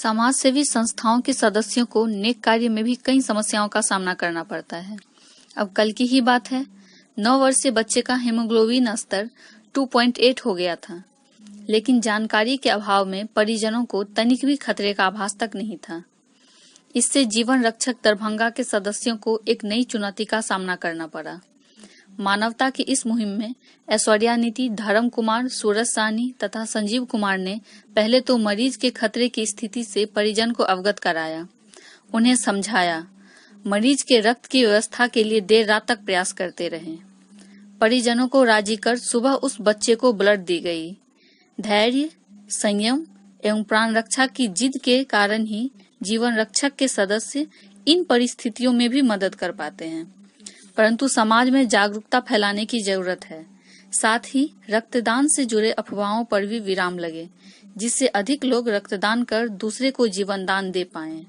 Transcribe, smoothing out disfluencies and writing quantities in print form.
समाज सेवी संस्थाओं के सदस्यों को नेक कार्य में भी कई समस्याओं का सामना करना पड़ता है। अब कल की ही बात है, 9 वर्षीय बच्चे का हीमोग्लोबिन स्तर 2.8 हो गया था, लेकिन जानकारी के अभाव में परिजनों को तनिक भी खतरे का आभास तक नहीं था। इससे जीवन रक्षक दरभंगा के सदस्यों को एक नई चुनौती का सामना करना पड़ा। मानवता की इस मुहिम में ऐश्वर्या नीति, धर्म कुमार, सूरज साहनी तथा संजीव कुमार ने पहले तो मरीज के खतरे की स्थिति से परिजन को अवगत कराया, उन्हें समझाया। मरीज के रक्त की व्यवस्था के लिए देर रात तक प्रयास करते रहे। परिजनों को राजी कर सुबह उस बच्चे को ब्लड दी गई। धैर्य, संयम एवं प्राण रक्षा की जिद के कारण ही जीवन रक्षक के सदस्य इन परिस्थितियों में भी मदद कर पाते हैं। परंतु समाज में जागरूकता फैलाने की जरूरत है। साथ ही रक्तदान से जुड़े अफवाहों पर भी विराम लगे, जिससे अधिक लोग रक्तदान कर दूसरे को जीवन दान दे पाएं।